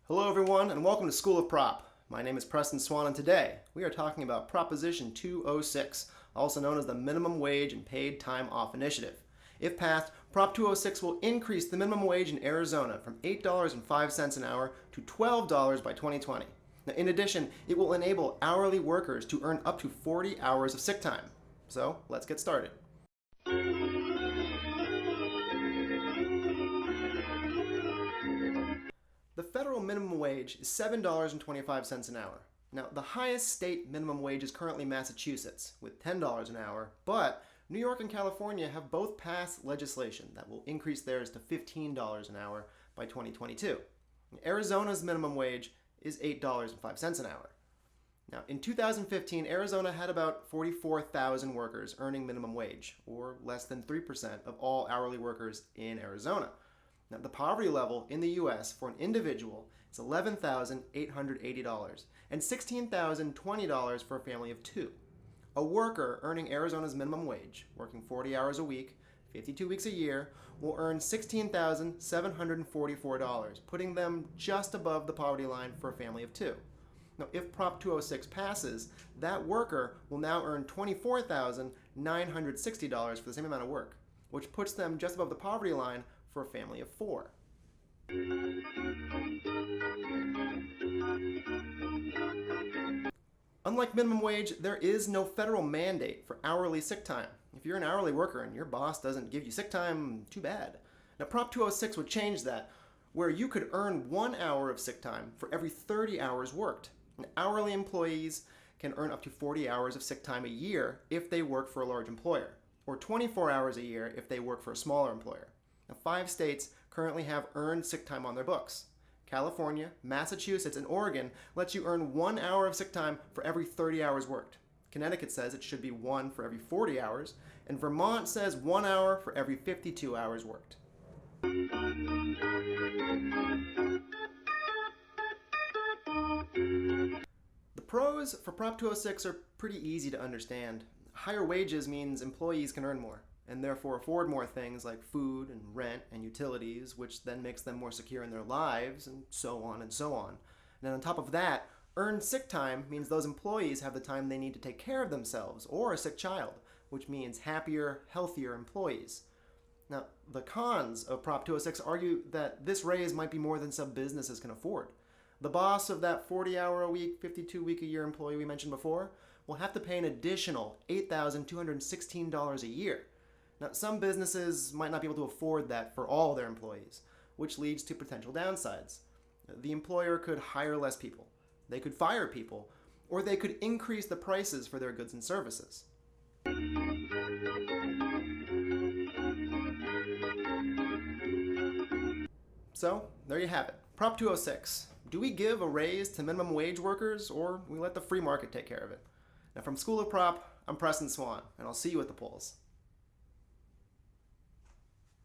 Hello everyone and welcome to School of Prop. My name is Preston Swan and today we are talking about Proposition 206, also known as the Minimum Wage and Paid Time Off Initiative. If passed, Prop 206 will increase the minimum wage in Arizona from $8.05 an hour to $12 by 2020. Now, in addition, it will enable hourly workers to earn up to 40 hours of sick time. So let's get started. The federal minimum wage is $7.25 an hour. Now, the highest state minimum wage is currently Massachusetts, with $10 an hour, but New York and California have both passed legislation that will increase theirs to $15 an hour by 2022. Arizona's minimum wage is $8.05 an hour. Now, in 2015, Arizona had about 44,000 workers earning minimum wage, or less than 3% of all hourly workers in Arizona. Now, the poverty level in the U.S. for an individual is $11,880 and $16,020 for a family of two. A worker earning Arizona's minimum wage, working 40 hours a week, 52 weeks a year, will earn $16,744, putting them just above the poverty line for a family of two. Now, if Prop 206 passes, that worker will now earn $24,960 for the same amount of work, which puts them just above the poverty line for a family of four. Unlike minimum wage, there is no federal mandate for hourly sick time. If you're an hourly worker and your boss doesn't give you sick time, too bad. Now, Prop 206 would change that, where you could earn 1 hour of sick time for every 30 hours worked. And hourly employees can earn up to 40 hours of sick time a year if they work for a large employer, or 24 hours a year if they work for a smaller employer. Now, 5 states currently have earned sick time on their books. California, Massachusetts, and Oregon lets you earn 1 hour of sick time for every 30 hours worked. Connecticut says it should be 1 for every 40 hours, and Vermont says 1 hour for every 52 hours worked. The pros for Prop 206 are pretty easy to understand. Higher wages means employees can earn more, and therefore afford more things like food and rent and utilities, which then makes them more secure in their lives, and so on and so on. And then on top of that, earned sick time means those employees have the time they need to take care of themselves or a sick child, which means happier, healthier employees. Now, the cons of Prop 206 argue that this raise might be more than some businesses can afford. The boss of that 40-hour-a-week, 52-week-a-year employee we mentioned before will have to pay an additional $8,216 a year. Now, some businesses might not be able to afford that for all their employees, which leads to potential downsides. The employer could hire less people, they could fire people, or they could increase the prices for their goods and services. So, there you have it. Prop 206. Do we give a raise to minimum wage workers, or we let the free market take care of it? Now, from School of Prop, I'm Preston Swan, and I'll see you at the polls.